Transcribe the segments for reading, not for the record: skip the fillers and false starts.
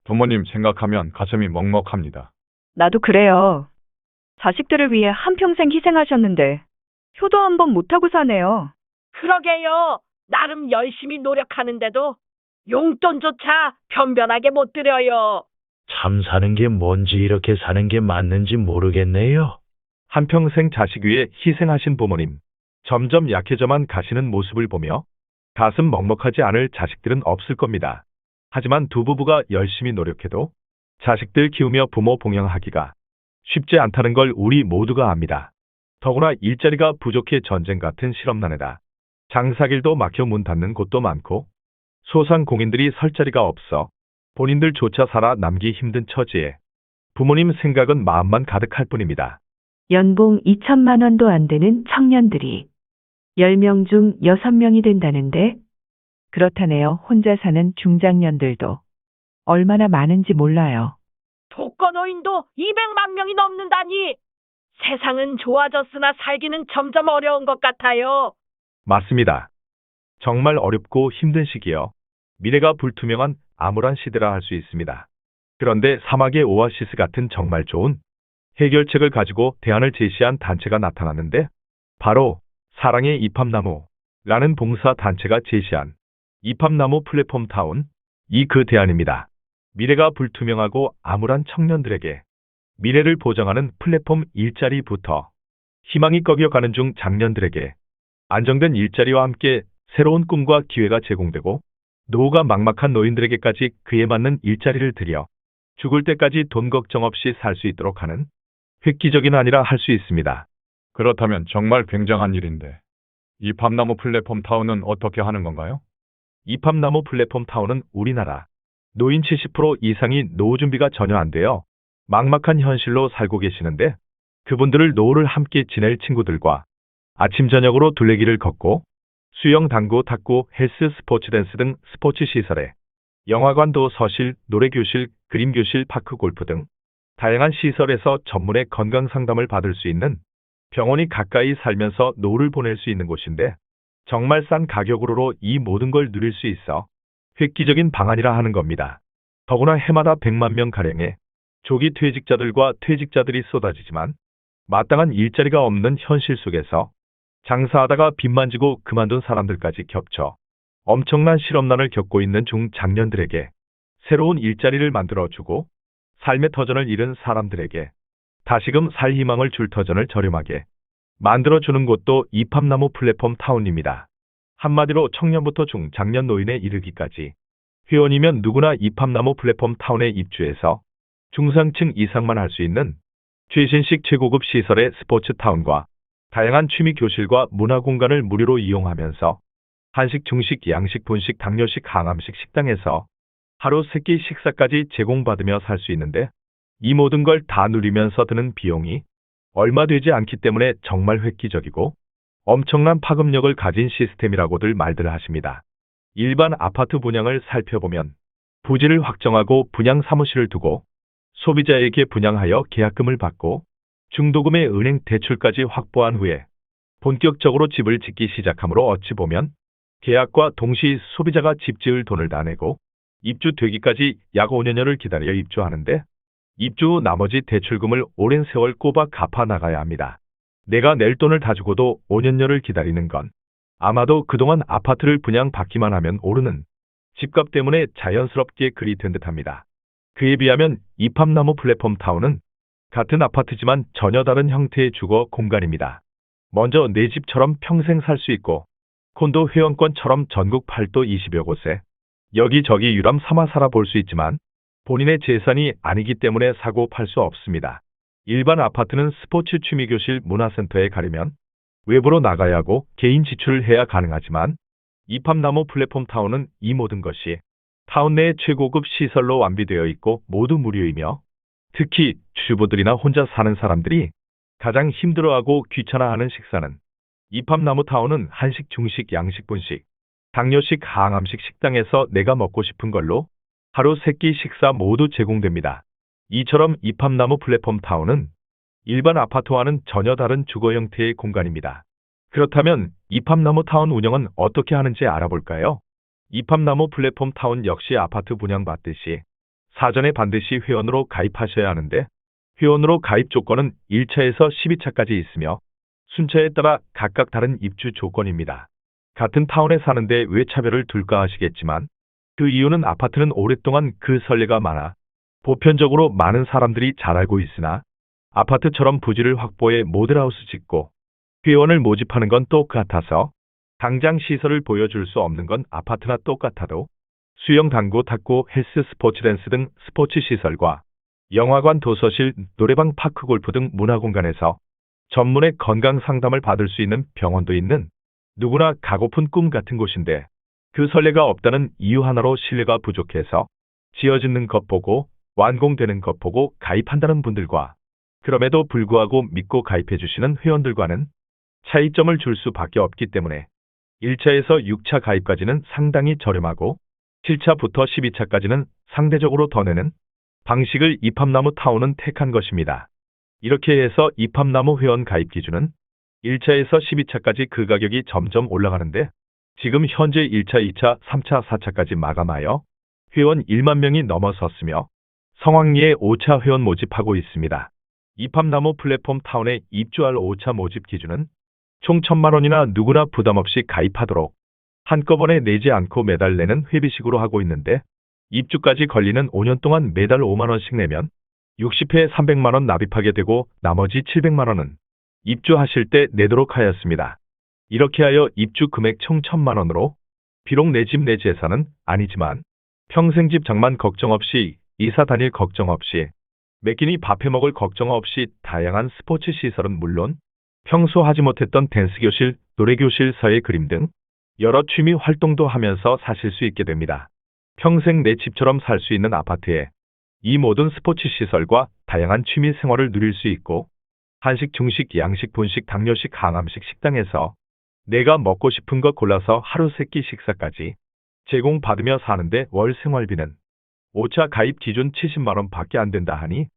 부모님 생각하면 가슴이 먹먹합니다. 나도 그래요. 자식들을 위해 한평생 희생하셨는데 효도 한 번 못하고 사네요. 그러게요. 나름 열심히 노력하는데도 용돈조차 변변하게 못 드려요. 참 사는 게 뭔지 이렇게 사는 게 맞는지 모르겠네요. 한평생 자식 위해 희생하신 부모님, 점점 약해져만 가시는 모습을 보며 가슴 먹먹하지 않을 자식들은 없을 겁니다. 하지만 두 부부가 열심히 노력해도 자식들 키우며 부모 봉양하기가 쉽지 않다는 걸 우리 모두가 압니다. 더구나 일자리가 부족해 전쟁 같은 실업난에다 장사길도 막혀 문 닫는 곳도 많고 소상공인들이 설 자리가 없어 본인들조차 살아남기 힘든 처지에 부모님 생각은 마음만 가득할 뿐입니다. 연봉 2천만 원도 안 되는 청년들이 10명 중 6명이 된다는데 그렇다네요. 혼자 사는 중장년들도 얼마나 많은지 몰라요. 독거노인도 200만 명이 넘는다니. 세상은 좋아졌으나 살기는 점점 어려운 것 같아요. 맞습니다. 정말 어렵고 힘든 시기여 미래가 불투명한 암울한 시대라 할 수 있습니다. 그런데 사막의 오아시스 같은 정말 좋은 해결책을 가지고 대안을 제시한 단체가 나타났는데 바로 사랑의 이팝나무라는 봉사 단체가 제시한 이팝나무 플랫폼 타운, 이 그 대안입니다. 미래가 불투명하고 암울한 청년들에게 미래를 보장하는 플랫폼 일자리부터 희망이 꺾여가는 중 장년들에게 안정된 일자리와 함께 새로운 꿈과 기회가 제공되고 노후가 막막한 노인들에게까지 그에 맞는 일자리를 들여 죽을 때까지 돈 걱정 없이 살 수 있도록 하는 획기적인 안이라 할 수 있습니다. 그렇다면 정말 굉장한 일인데 이 밤나무 플랫폼 타운은 어떻게 하는 건가요? 이팝나무 플랫폼 타운은 우리나라 노인 70% 이상이 노후 준비가 전혀 안 되어 막막한 현실로 살고 계시는데 그분들을 노후를 함께 지낼 친구들과 아침 저녁으로 둘레길을 걷고 수영, 당구, 탁구, 헬스, 스포츠 댄스 등 스포츠 시설에 영화관, 도서실, 노래교실, 그림교실, 파크 골프 등 다양한 시설에서 전문의 건강 상담을 받을 수 있는 병원이 가까이 살면서 노후를 보낼 수 있는 곳인데 정말 싼 가격으로 이 모든 걸 누릴 수 있어 획기적인 방안이라 하는 겁니다. 더구나 해마다 100만 명가량의 조기 퇴직자들과 퇴직자들이 쏟아지지만 마땅한 일자리가 없는 현실 속에서 장사하다가 빚만 지고 그만둔 사람들까지 겹쳐 엄청난 실업난을 겪고 있는 중장년들에게 새로운 일자리를 만들어주고 삶의 터전을 잃은 사람들에게 다시금 살 희망을 줄 터전을 저렴하게 만들어주는 곳도 이팝나무 플랫폼 타운입니다. 한마디로 청년부터 중장년 노인에 이르기까지 회원이면 누구나 이팝나무 플랫폼 타운에 입주해서 중상층 이상만 할 수 있는 최신식 최고급 시설의 스포츠 타운과 다양한 취미 교실과 문화 공간을 무료로 이용하면서 한식, 중식, 양식, 분식, 당뇨식, 항암식 식당에서 하루 3끼 식사까지 제공받으며 살 수 있는데 이 모든 걸 다 누리면서 드는 비용이 얼마 되지 않기 때문에 정말 획기적이고 엄청난 파급력을 가진 시스템이라고들 말들 하십니다. 일반 아파트 분양을 살펴보면 부지를 확정하고 분양 사무실을 두고 소비자에게 분양하여 계약금을 받고 중도금의 은행 대출까지 확보한 후에 본격적으로 집을 짓기 시작하므로 어찌 보면 계약과 동시 소비자가 집 지을 돈을 다 내고 입주되기까지 약 5년여를 기다려 입주하는데 입주 후 나머지 대출금을 오랜 세월 꼬박 갚아 나가야 합니다. 내가 낼 돈을 다 주고도 5년여를 기다리는 건 아마도 그동안 아파트를 분양받기만 하면 오르는 집값 때문에 자연스럽게 그리 된 듯합니다. 그에 비하면 이팝나무 플랫폼 타운은 같은 아파트지만 전혀 다른 형태의 주거 공간입니다. 먼저 내 집처럼 평생 살 수 있고 콘도 회원권처럼 전국 8도 20여 곳에 여기저기 유람 삼아 살아볼 수 있지만 본인의 재산이 아니기 때문에 사고 팔 수 없습니다. 일반 아파트는 스포츠 취미교실 문화센터에 가려면 외부로 나가야 하고 개인 지출을 해야 가능하지만 이팝나무 플랫폼 타운은 이 모든 것이 타운 내에 최고급 시설로 완비되어 있고 모두 무료이며 특히 주부들이나 혼자 사는 사람들이 가장 힘들어하고 귀찮아하는 식사는 이팝나무 타운은 한식, 중식, 양식, 분식, 당뇨식, 항암식 식당에서 내가 먹고 싶은 걸로 하루 3끼 식사 모두 제공됩니다. 이처럼 이팝나무 플랫폼 타운은 일반 아파트와는 전혀 다른 주거 형태의 공간입니다. 그렇다면 이팝나무 타운 운영은 어떻게 하는지 알아볼까요? 이팝나무 플랫폼 타운 역시 아파트 분양받듯이 사전에 반드시 회원으로 가입하셔야 하는데 회원으로 가입 조건은 1차에서 12차까지 있으며 순차에 따라 각각 다른 입주 조건입니다. 같은 타운에 사는데 왜 차별을 둘까 하시겠지만 그 이유는 아파트는 오랫동안 그 선례가 많아 보편적으로 많은 사람들이 잘 알고 있으나 아파트처럼 부지를 확보해 모델하우스 짓고 회원을 모집하는 건 똑같아서 당장 시설을 보여줄 수 없는 건 아파트나 똑같아도 수영, 당구, 탁구, 헬스, 스포츠 댄스 등 스포츠 시설과 영화관, 도서실, 노래방, 파크, 골프 등 문화공간에서 전문의 건강 상담을 받을 수 있는 병원도 있는 누구나 가고픈 꿈 같은 곳인데 그 선례가 없다는 이유 하나로 신뢰가 부족해서 지어지는 것 보고 완공되는 것 보고 가입한다는 분들과 그럼에도 불구하고 믿고 가입해 주시는 회원들과는 차이점을 줄 수밖에 없기 때문에 1차에서 6차 가입까지는 상당히 저렴하고 7차부터 12차까지는 상대적으로 더 내는 방식을 이팝나무 타운은 택한 것입니다. 이렇게 해서 이팝나무 회원 가입 기준은 1차에서 12차까지 그 가격이 점점 올라가는데 지금 현재 1차, 2차, 3차, 4차까지 마감하여 회원 1만 명이 넘어섰으며 성황리에 5차 회원 모집하고 있습니다. 이팝나무 플랫폼 타운에 입주할 5차 모집 기준은 총 1,000만 원이나 누구나 부담 없이 가입하도록 한꺼번에 내지 않고 매달 내는 회비식으로 하고 있는데 입주까지 걸리는 5년 동안 매달 5만 원씩 내면 60회에 300만 원 납입하게 되고 나머지 700만 원은 입주하실 때 내도록 하였습니다. 이렇게 하여 입주 금액 총 1,000만 원으로 비록 내 집 내 재산은 아니지만 평생 집 장만 걱정 없이 이사 다닐 걱정 없이 매 끼니 밥 해먹을 걱정 없이 다양한 스포츠 시설은 물론 평소 하지 못했던 댄스 교실, 노래 교실, 서예 그림 등 여러 취미 활동도 하면서 사실 수 있게 됩니다. 평생 내 집처럼 살 수 있는 아파트에 이 모든 스포츠 시설과 다양한 취미 생활을 누릴 수 있고 한식, 중식, 양식, 분식, 당뇨식, 항암식 식당에서 내가 먹고 싶은 거 골라서 하루 세끼 식사까지 제공받으며 사는데 월 생활비는 5차 가입 기준 70만 원 밖에 안 된다 하니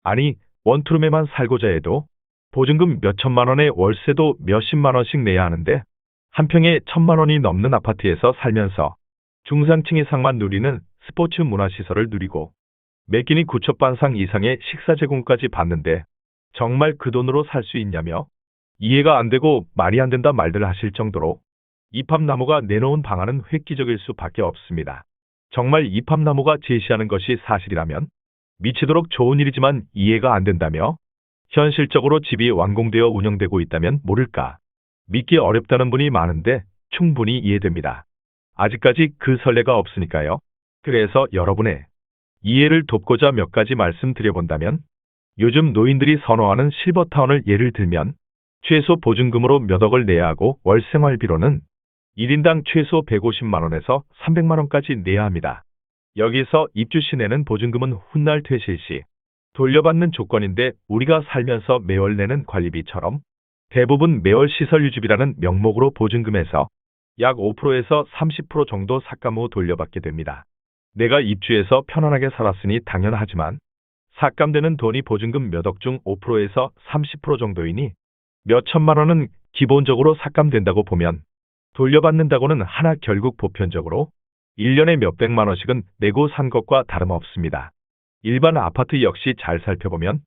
아니 원투룸에만 살고자 해도 보증금 몇 천만 원에 월세도 몇십만 원씩 내야 하는데 한 평에 1,000만 원이 넘는 아파트에서 살면서 중상층 이상만 누리는 스포츠 문화시설을 누리고 매 끼니 9첩반상 이상의 식사 제공까지 받는데 정말 그 돈으로 살 수 있냐며 이해가 안 되고 말이 안 된다 말들 하실 정도로 이팝나무가 내놓은 방안은 획기적일 수밖에 없습니다. 정말 이팝나무가 제시하는 것이 사실이라면 미치도록 좋은 일이지만 이해가 안 된다며 현실적으로 집이 완공되어 운영되고 있다면 모를까 믿기 어렵다는 분이 많은데 충분히 이해됩니다. 아직까지 그 선례가 없으니까요. 그래서 여러분의 이해를 돕고자 몇 가지 말씀드려본다면 요즘 노인들이 선호하는 실버타운을 예를 들면 최소 보증금으로 몇 억을 내야 하고 월 생활비로는 1인당 최소 150만 원에서 300만 원까지 내야 합니다. 여기서 입주 시 내는 보증금은 훗날 퇴실 시 돌려받는 조건인데 우리가 살면서 매월 내는 관리비처럼 대부분 매월 시설 유지비라는 명목으로 보증금에서 약 5%에서 30% 정도 삭감 후 돌려받게 됩니다. 내가 입주해서 편안하게 살았으니 당연하지만 삭감되는 돈이 보증금 몇 억 중 5%에서 30% 정도이니 몇 천만 원은 기본적으로 삭감된다고 보면 돌려받는다고는 하나 결국 보편적으로 1년에 몇백만 원씩은 내고 산 것과 다름없습니다. 일반 아파트 역시 잘 살펴보면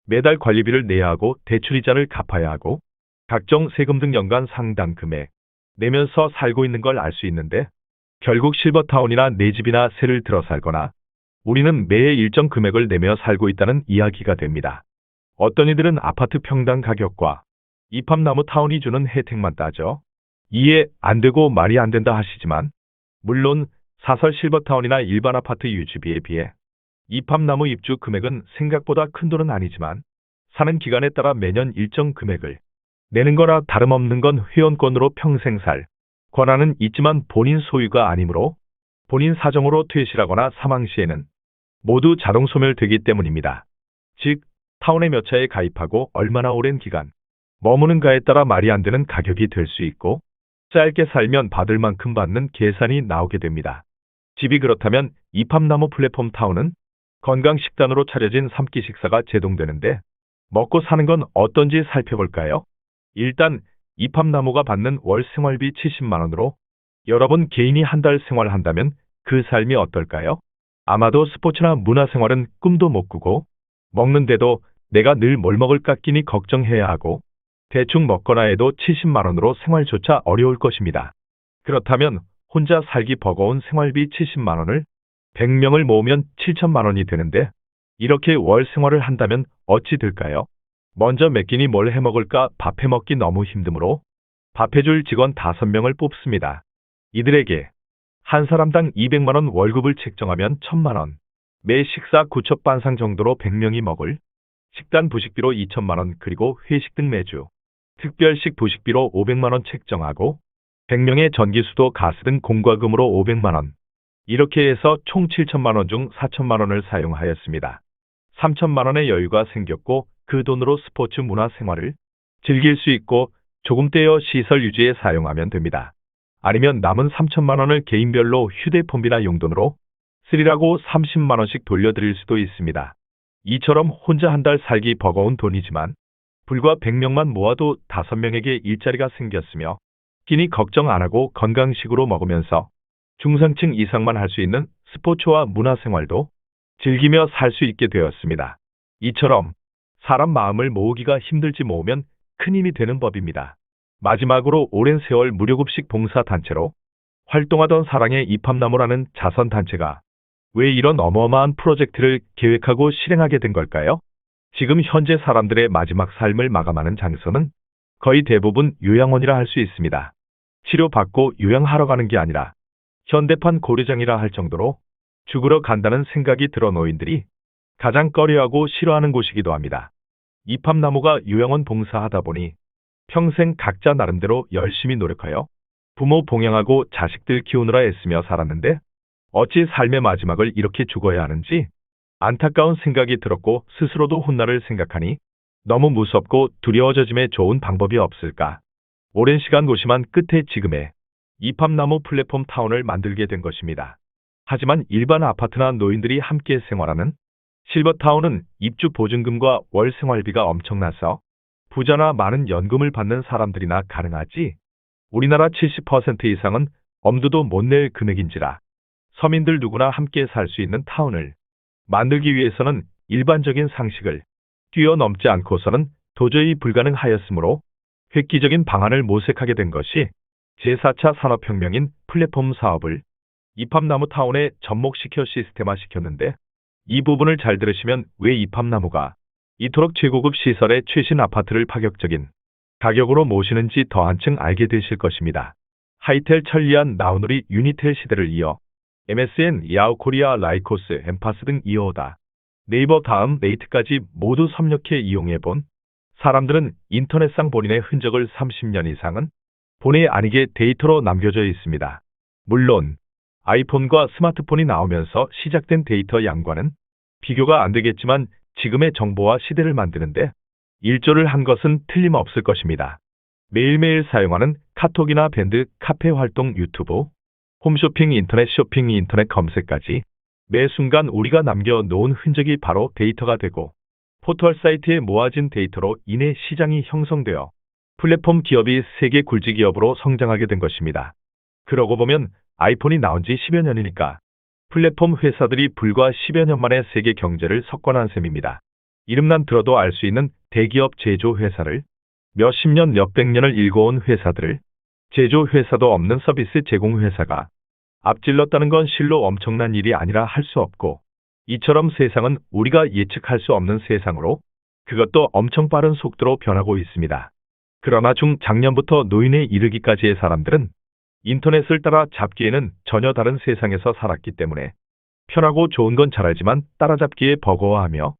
매달 관리비를 내야 하고 대출이자를 갚아야 하고 각종 세금 등 연간 상당 금액 내면서 살고 있는 걸 알 수 있는데 결국 실버타운이나 내 집이나 세를 들어 살거나 우리는 매해 일정 금액을 내며 살고 있다는 이야기가 됩니다. 어떤 이들은 아파트 평당 가격과 이팝나무 타운이 주는 혜택만 따져 이해 안 되고 말이 안 된다 하시지만 물론 사설 실버타운이나 일반 아파트 유지비에 비해 이팝나무 입주 금액은 생각보다 큰 돈은 아니지만 사는 기간에 따라 매년 일정 금액을 내는 거나 다름없는 건 회원권으로 평생 살 권한은 있지만 본인 소유가 아니므로 본인 사정으로 퇴실하거나 사망 시에는 모두 자동 소멸되기 때문입니다. 즉, 타운에 몇 차에 가입하고 얼마나 오랜 기간 머무는가에 따라 말이 안 되는 가격이 될 수 있고 짧게 살면 받을 만큼 받는 계산이 나오게 됩니다. 집이 그렇다면 이팝나무 플랫폼 타운은 건강식단으로 차려진 3끼 식사가 제공되는데 먹고 사는 건 어떤지 살펴볼까요? 일단 이팝나무가 받는 월 생활비 70만 원으로 여러분 개인이 한 달 생활한다면 그 삶이 어떨까요? 아마도 스포츠나 문화생활은 꿈도 못 꾸고, 먹는데도 내가 늘 뭘 먹을까 끼니 걱정해야 하고, 대충 먹거나 해도 70만 원으로 생활조차 어려울 것입니다. 그렇다면 혼자 살기 버거운 생활비 70만 원을 100명을 모으면 7천만 원이 되는데, 이렇게 월 생활을 한다면 어찌 될까요? 먼저 몇 끼니 뭘 해먹을까 밥 해먹기 너무 힘드므로 밥 해줄 직원 5명을 뽑습니다. 이들에게 한 사람당 200만 원 월급을 책정하면 1000만 원, 매 식사 9첩 반상 정도로 100명이 먹을 식단 부식비로 2천만 원, 그리고 회식 등 매주 특별식 부식비로 500만 원 책정하고 100명의 전기수도 가스 등 공과금으로 500만 원, 이렇게 해서 총 7천만 원 중 4천만 원을 사용하였습니다. 3천만 원의 여유가 생겼고 그 돈으로 스포츠 문화 생활을 즐길 수 있고 조금 떼어 시설 유지에 사용하면 됩니다. 아니면 남은 3천만 원을 개인별로 휴대폰비나 용돈으로 쓰리라고 30만 원씩 돌려드릴 수도 있습니다. 이처럼 혼자 한 달 살기 버거운 돈이지만 불과 100명만 모아도 5명에게 일자리가 생겼으며 끼니 걱정 안 하고 건강식으로 먹으면서 중상층 이상만 할 수 있는 스포츠와 문화생활도 즐기며 살 수 있게 되었습니다. 이처럼 사람 마음을 모으기가 힘들지 모으면 큰 힘이 되는 법입니다. 마지막으로 오랜 세월 무료급식 봉사단체로 활동하던 사랑의 입합나무라는 자선단체가 왜 이런 어마어마한 프로젝트를 계획하고 실행하게 된 걸까요? 지금 현재 사람들의 마지막 삶을 마감하는 장소는 거의 대부분 요양원이라 할 수 있습니다. 치료받고 요양하러 가는 게 아니라 현대판 고려장이라 할 정도로 죽으러 간다는 생각이 들어 노인들이 가장 꺼려하고 싫어하는 곳이기도 합니다. 입합나무가 요양원 봉사하다 보니 평생 각자 나름대로 열심히 노력하여 부모 봉양하고 자식들 키우느라 애쓰며 살았는데 어찌 삶의 마지막을 이렇게 죽어야 하는지 안타까운 생각이 들었고 스스로도 훗날을 생각하니 너무 무섭고 두려워져짐에 좋은 방법이 없을까. 오랜 시간 고심한 끝에 지금의 입합나무 플랫폼 타운을 만들게 된 것입니다. 하지만 일반 아파트나 노인들이 함께 생활하는 실버타운은 입주 보증금과 월 생활비가 엄청나서 부자나 많은 연금을 받는 사람들이나 가능하지 우리나라 70% 이상은 엄두도 못 낼 금액인지라 서민들 누구나 함께 살 수 있는 타운을 만들기 위해서는 일반적인 상식을 뛰어넘지 않고서는 도저히 불가능하였으므로 획기적인 방안을 모색하게 된 것이 제4차 산업혁명인 플랫폼 사업을 입합나무 타운에 접목시켜 시스템화시켰는데, 이 부분을 잘 들으시면 왜 입합나무가 이토록 최고급 시설의 최신 아파트를 파격적인 가격으로 모시는지 더 한층 알게 되실 것입니다. 하이텔 천리안 나우누리 유니텔 시대를 이어 MSN, 야후코리아, 라이코스, 엠파스 등 이어오다 네이버 다음 네이트까지 모두 섭렵해 이용해본 사람들은 인터넷상 본인의 흔적을 30년 이상은 본의 아니게 데이터로 남겨져 있습니다. 물론 아이폰과 스마트폰이 나오면서 시작된 데이터 양과는 비교가 안 되겠지만 지금의 정보화 시대를 만드는데 일조를 한 것은 틀림없을 것입니다. 매일매일 사용하는 카톡이나 밴드, 카페 활동, 유튜브, 홈쇼핑, 인터넷 쇼핑, 인터넷 검색까지 매 순간 우리가 남겨놓은 흔적이 바로 데이터가 되고 포털 사이트에 모아진 데이터로 인해 시장이 형성되어 플랫폼 기업이 세계 굴지 기업으로 성장하게 된 것입니다. 그러고 보면 아이폰이 나온 지 10여 년이니까 플랫폼 회사들이 불과 10여 년 만에 세계 경제를 석권한 셈입니다. 이름만 들어도 알 수 있는 대기업 제조 회사를 몇십 년, 몇백 년을 일궈온 회사들을 제조 회사도 없는 서비스 제공 회사가 앞질렀다는 건 실로 엄청난 일이 아니라 할 수 없고, 이처럼 세상은 우리가 예측할 수 없는 세상으로 그것도 엄청 빠른 속도로 변하고 있습니다. 그러나 작년부터 노인에 이르기까지의 사람들은 인터넷을 따라 잡기에는 전혀 다른 세상에서 살았기 때문에 편하고 좋은 건 잘 알지만 따라잡기에 버거워하며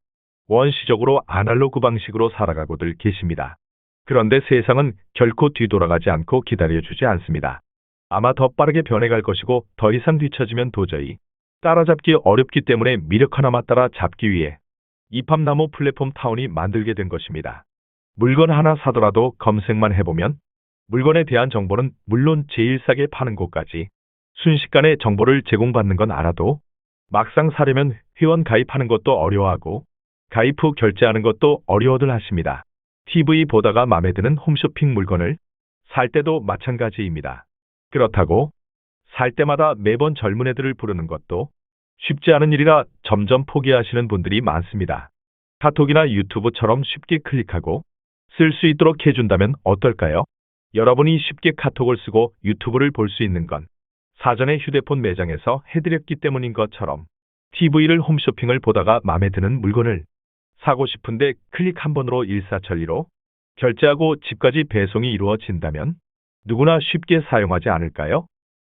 원시적으로 아날로그 방식으로 살아가고들 계십니다. 그런데 세상은 결코 뒤돌아가지 않고 기다려주지 않습니다. 아마 더 빠르게 변해갈 것이고 더 이상 뒤처지면 도저히 따라잡기 어렵기 때문에 미력 하나만 따라잡기 위해 입합나무 플랫폼 타운이 만들게 된 것입니다. 물건 하나 사더라도 검색만 해보면 물건에 대한 정보는 물론 제일 싸게 파는 곳까지 순식간에 정보를 제공받는 건 알아도 막상 사려면 회원 가입하는 것도 어려워하고 가입 후 결제하는 것도 어려워들 하십니다. TV 보다가 마음에 드는 홈쇼핑 물건을 살 때도 마찬가지입니다. 그렇다고 살 때마다 매번 젊은 애들을 부르는 것도 쉽지 않은 일이라 점점 포기하시는 분들이 많습니다. 카톡이나 유튜브처럼 쉽게 클릭하고 쓸 수 있도록 해준다면 어떨까요? 여러분이 쉽게 카톡을 쓰고 유튜브를 볼 수 있는 건 사전에 휴대폰 매장에서 해드렸기 때문인 것처럼 TV를 홈쇼핑을 보다가 마음에 드는 물건을 사고 싶은데 클릭 한 번으로 일사천리로 결제하고 집까지 배송이 이루어진다면 누구나 쉽게 사용하지 않을까요?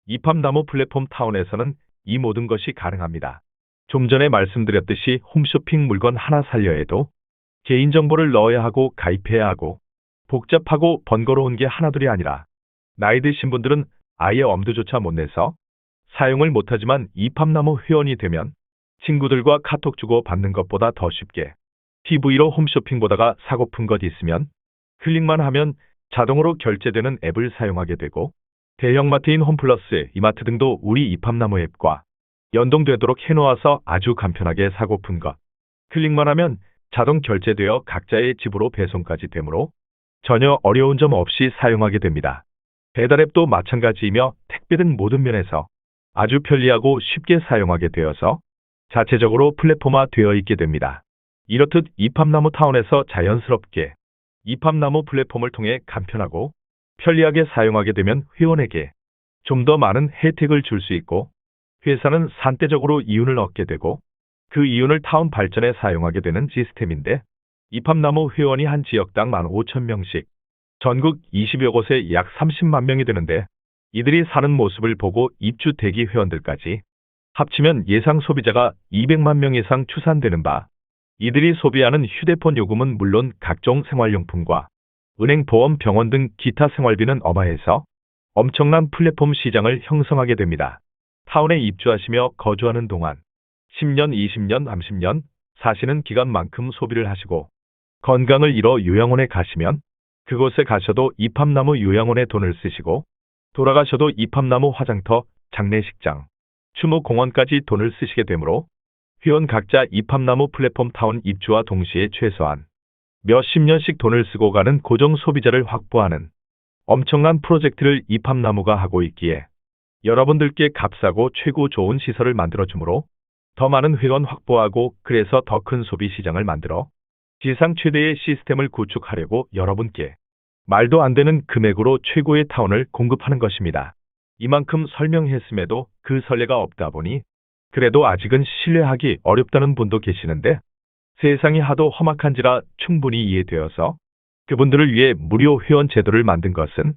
이팝나무 플랫폼 타운에서는 이 모든 것이 가능합니다. 좀 전에 말씀드렸듯이 홈쇼핑 물건 하나 살려 해도 개인정보를 넣어야 하고 가입해야 하고 복잡하고 번거로운 게 하나둘이 아니라 나이 드신 분들은 아예 엄두조차 못 내서 사용을 못하지만 이팝나무 회원이 되면 친구들과 카톡 주고 받는 것보다 더 쉽게 TV로 홈쇼핑 보다가 사고픈 것 있으면 클릭만 하면 자동으로 결제되는 앱을 사용하게 되고 대형마트인 홈플러스, 이마트 등도 우리 이팝나무 앱과 연동되도록 해놓아서 아주 간편하게 사고픈 것 클릭만 하면 자동 결제되어 각자의 집으로 배송까지 되므로 전혀 어려운 점 없이 사용하게 됩니다. 배달앱도 마찬가지이며 택배 등 모든 면에서 아주 편리하고 쉽게 사용하게 되어서 자체적으로 플랫폼화 되어 있게 됩니다. 이렇듯 이팝나무 타운에서 자연스럽게 이팝나무 플랫폼을 통해 간편하고 편리하게 사용하게 되면 회원에게 좀 더 많은 혜택을 줄 수 있고 회사는 산대적으로 이윤을 얻게 되고 그 이윤을 타운 발전에 사용하게 되는 시스템인데 이팝나무 회원이 한 지역당 15,000명씩 전국 20여 곳에 약 30만 명이 되는데 이들이 사는 모습을 보고 입주 대기 회원들까지 합치면 예상 소비자가 200만 명 이상 추산되는 바 이들이 소비하는 휴대폰 요금은 물론 각종 생활용품과 은행, 보험, 병원 등 기타 생활비는 어마해서 엄청난 플랫폼 시장을 형성하게 됩니다. 타운에 입주하시며 거주하는 동안 10년, 20년, 30년 사시는 기간만큼 소비를 하시고 건강을 잃어 요양원에 가시면 그곳에 가셔도 이팝나무 요양원에 돈을 쓰시고 돌아가셔도 이팝나무 화장터, 장례식장, 추모공원까지 돈을 쓰시게 되므로 회원 각자 이팝나무 플랫폼 타운 입주와 동시에 최소한 몇십 년씩 돈을 쓰고 가는 고정 소비자를 확보하는 엄청난 프로젝트를 이팝나무가 하고 있기에 여러분들께 값싸고 최고 좋은 시설을 만들어주므로 더 많은 회원 확보하고 그래서 더 큰 소비 시장을 만들어 지상 최대의 시스템을 구축하려고 여러분께 말도 안 되는 금액으로 최고의 타운을 공급하는 것입니다. 이만큼 설명했음에도 그 선례가 없다 보니 그래도 아직은 신뢰하기 어렵다는 분도 계시는데 세상이 하도 험악한지라 충분히 이해되어서 그분들을 위해 무료 회원 제도를 만든 것은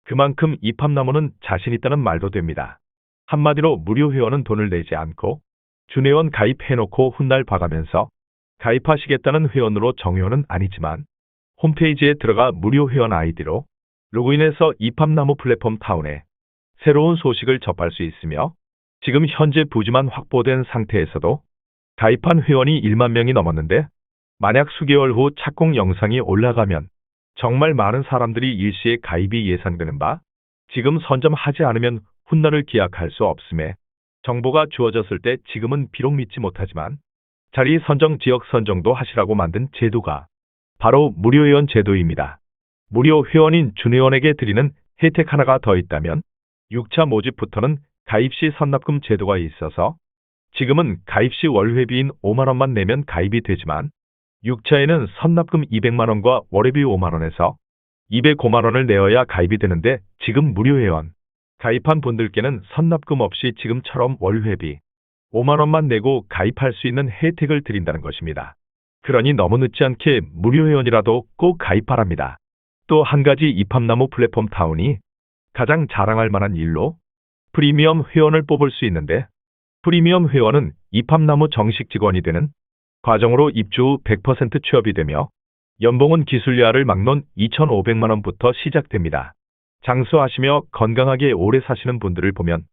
그만큼 이팝나무는 자신 있다는 말도 됩니다. 한마디로 무료 회원은 돈을 내지 않고 준회원 가입해놓고 훗날 봐가면서 가입하시겠다는 회원으로 정회원은 아니지만 홈페이지에 들어가 무료 회원 아이디로 로그인해서 이팝나무 플랫폼 타운에 새로운 소식을 접할 수 있으며 지금 현재 부지만 확보된 상태에서도 가입한 회원이 1만 명이 넘었는데 만약 수개월 후 착공 영상이 올라가면 정말 많은 사람들이 일시에 가입이 예상되는 바 지금 선점하지 않으면 훗날을 기약할 수 없음에 정보가 주어졌을 때 지금은 비록 믿지 못하지만 자리 선정, 지역 선정도 하시라고 만든 제도가 바로 무료 회원 제도입니다. 무료 회원인 준회원에게 드리는 혜택 하나가 더 있다면 6차 모집부터는 가입 시 선납금 제도가 있어서 지금은 가입 시 월회비인 5만 원만 내면 가입이 되지만 6차에는 선납금 200만 원과 월회비 5만 원에서 205만 원을 내어야 가입이 되는데 지금 무료 회원 가입한 분들께는 선납금 없이 지금처럼 월회비 5만 원만 내고 가입할 수 있는 혜택을 드린다는 것입니다. 그러니 너무 늦지 않게 무료 회원이라도 꼭 가입하랍니다. 또 한 가지 이팝나무 플랫폼 타운이 가장 자랑할 만한 일로 프리미엄 회원을 뽑을 수 있는데 프리미엄 회원은 이팝나무 정식 직원이 되는 과정으로 입주 후 100% 취업이 되며 연봉은 기술야를 막론 2,500만 원부터 시작됩니다. 장수하시며 건강하게 오래 사시는 분들을 보면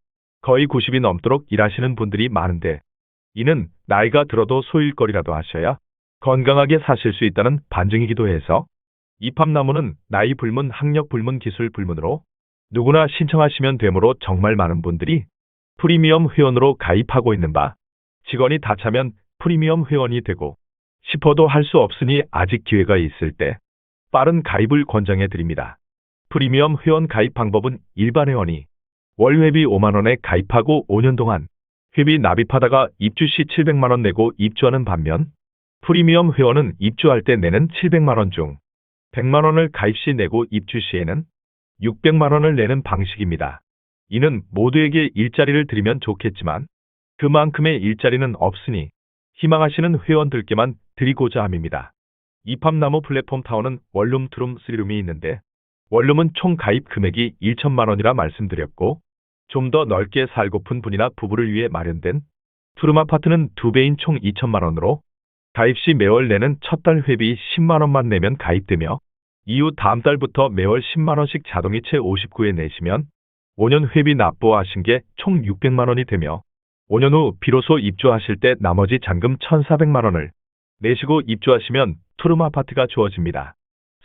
거의 90이 넘도록 일하시는 분들이 많은데 이는 나이가 들어도 소일거리라도 하셔야 건강하게 사실 수 있다는 반증이기도 해서 이팝나무는 나이 불문, 학력 불문, 기술 불문으로 누구나 신청하시면 되므로 정말 많은 분들이 프리미엄 회원으로 가입하고 있는 바 직원이 다 차면 프리미엄 회원이 되고 싶어도 할 수 없으니 아직 기회가 있을 때 빠른 가입을 권장해 드립니다. 프리미엄 회원 가입 방법은 일반 회원이 월회비 5만 원에 가입하고 5년 동안 회비 납입하다가 입주 시 700만 원 내고 입주하는 반면 프리미엄 회원은 입주할 때 내는 700만 원 중 100만 원을 가입 시 내고 입주 시에는 600만 원을 내는 방식입니다. 이는 모두에게 일자리를 드리면 좋겠지만 그만큼의 일자리는 없으니 희망하시는 회원들께만 드리고자 함입니다. 이팝나무 플랫폼 타운은 원룸, 투룸, 쓰리룸이 있는데 원룸은 총 가입 금액이 1천만 원이라 말씀드렸고 좀 더 넓게 살고픈 분이나 부부를 위해 마련된 투룸 아파트는 2배인 총 2천만 원으로 가입 시 매월 내는 첫 달 회비 10만 원만 내면 가입되며 이후 다음 달부터 매월 10만 원씩 자동이체 59회 내시면 5년 회비 납부하신 게 총 600만 원이 되며 5년 후 비로소 입주하실 때 나머지 잔금 1,400만 원을 내시고 입주하시면 투룸 아파트가 주어집니다.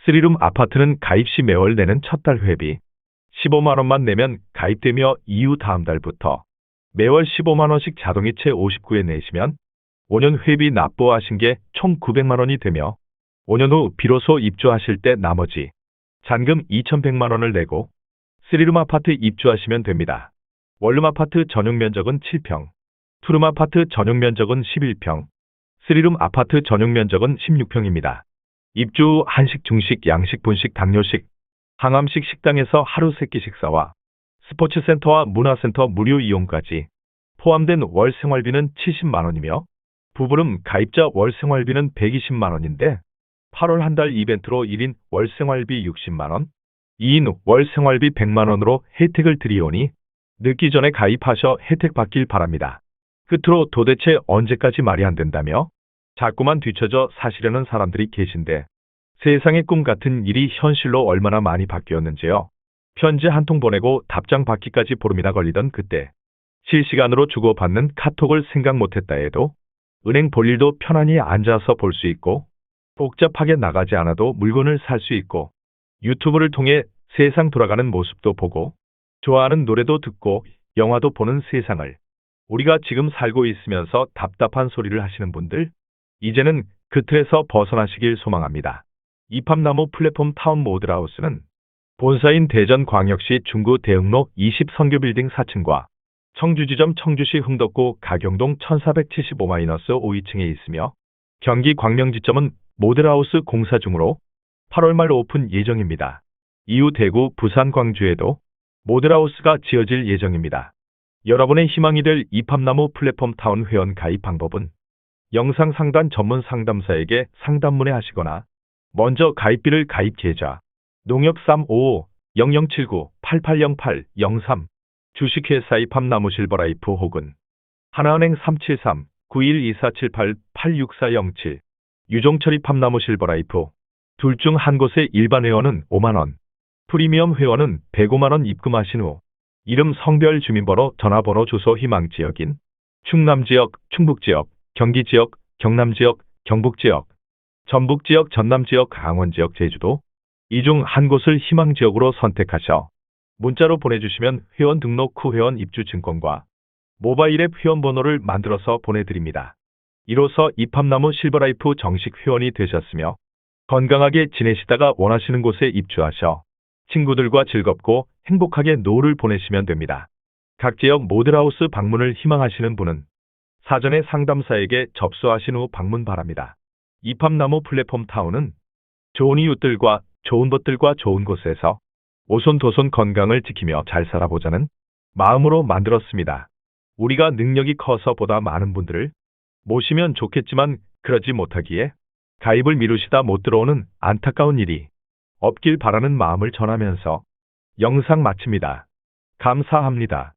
쓰리룸 아파트는 가입 시 매월 내는 첫 달 회비 15만 원만 내면 가입되며 이후 다음 달부터 매월 15만 원씩 자동이체 59회 내시면 5년 회비 납부하신 게 총 900만 원이 되며 5년 후 비로소 입주하실 때 나머지 잔금 2,100만 원을 내고 쓰리룸 아파트 입주하시면 됩니다. 원룸 아파트 전용 면적은 7평, 투룸 아파트 전용 면적은 11평, 쓰리룸 아파트 전용 면적은 16평입니다. 입주 후 한식, 중식, 양식, 분식, 당뇨식, 항암식 식당에서 하루 3끼 식사와 스포츠센터와 문화센터 무료 이용까지 포함된 월 생활비는 70만 원이며 부부름 가입자 월 생활비는 120만 원인데 8월 한 달 이벤트로 1인 월 생활비 60만 원, 2인 월 생활비 100만 원으로 혜택을 드리오니 늦기 전에 가입하셔 혜택 받길 바랍니다. 끝으로 도대체 언제까지 말이 안 된다며 자꾸만 뒤처져 사시려는 사람들이 계신데 세상의 꿈 같은 일이 현실로 얼마나 많이 바뀌었는지요. 편지 한 통 보내고 답장 받기까지 보름이나 걸리던 그때 실시간으로 주고받는 카톡을 생각 못했다 해도 은행 볼 일도 편안히 앉아서 볼 수 있고 복잡하게 나가지 않아도 물건을 살 수 있고 유튜브를 통해 세상 돌아가는 모습도 보고 좋아하는 노래도 듣고 영화도 보는 세상을 우리가 지금 살고 있으면서 답답한 소리를 하시는 분들 이제는 그 틀에서 벗어나시길 소망합니다. 이팝나무 플랫폼 타운 모델하우스는 본사인 대전광역시 중구 대흥로 20 선교빌딩 4층과 청주지점 청주시 흥덕구 가경동 1475-5층에 있으며 경기 광명지점은 모델하우스 공사 중으로 8월 말 오픈 예정입니다. 이후 대구, 부산, 광주에도 모델하우스가 지어질 예정입니다. 여러분의 희망이 될 이팝나무 플랫폼 타운 회원 가입 방법은 영상 상단 전문 상담사에게 상담 문의하시거나 먼저 가입비를 가입 계좌 농협 355-0079-8808-03 주식회사 이팝나무 실버라이프 혹은 하나은행 373-912478-86407 유종철 이팝나무 실버라이프 둘 중 한 곳의 일반 회원은 5만 원, 프리미엄 회원은 105만 원 입금하신 후 이름, 성별, 주민번호, 전화번호, 주소, 희망지역인 충남지역, 충북지역, 경기지역, 경남지역, 경북지역, 전북지역, 전남지역, 강원지역, 제주도 이 중 한 곳을 희망지역으로 선택하셔 문자로 보내주시면 회원 등록 후 회원 입주 증권과 모바일 앱 회원번호를 만들어서 보내드립니다. 이로써 이팝나무 실버라이프 정식 회원이 되셨으며 건강하게 지내시다가 원하시는 곳에 입주하셔 친구들과 즐겁고 행복하게 노후를 보내시면 됩니다. 각 지역 모델하우스 방문을 희망하시는 분은 사전에 상담사에게 접수하신 후 방문 바랍니다. 이팝나무 플랫폼 타운은 좋은 이웃들과 좋은 것들과 좋은 곳에서 오손도손 건강을 지키며 잘 살아보자는 마음으로 만들었습니다. 우리가 능력이 커서 보다 많은 분들을 모시면 좋겠지만 그러지 못하기에 가입을 미루시다 못 들어오는 안타까운 일이 없길 바라는 마음을 전하면서 영상 마칩니다. 감사합니다.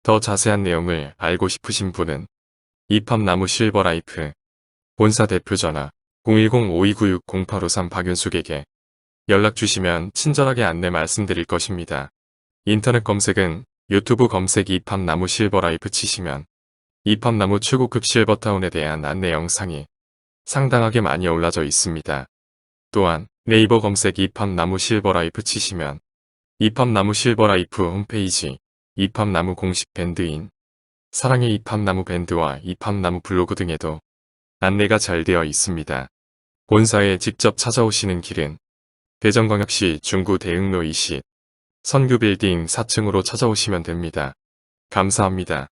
더 자세한 내용을 알고 싶으신 분은 이팝나무 실버라이프 본사 대표 전화 010-5296-0853 박윤숙에게 연락 주시면 친절하게 안내 말씀드릴 것입니다. 인터넷 검색은 유튜브 검색 이팝나무 실버라이프 치시면 이팝나무 최고급 실버타운에 대한 안내 영상이 상당하게 많이 올라져 있습니다. 또한 네이버 검색 이팝나무 실버라이프 치시면 이팝나무 실버라이프 홈페이지, 이팝나무 공식 밴드인 사랑의 이팝나무 밴드와 이팝나무 블로그 등에도 안내가 잘 되어 있습니다. 본사에 직접 찾아오시는 길은 대전광역시 중구 대흥로 20 선교빌딩 4층으로 찾아오시면 됩니다. 감사합니다.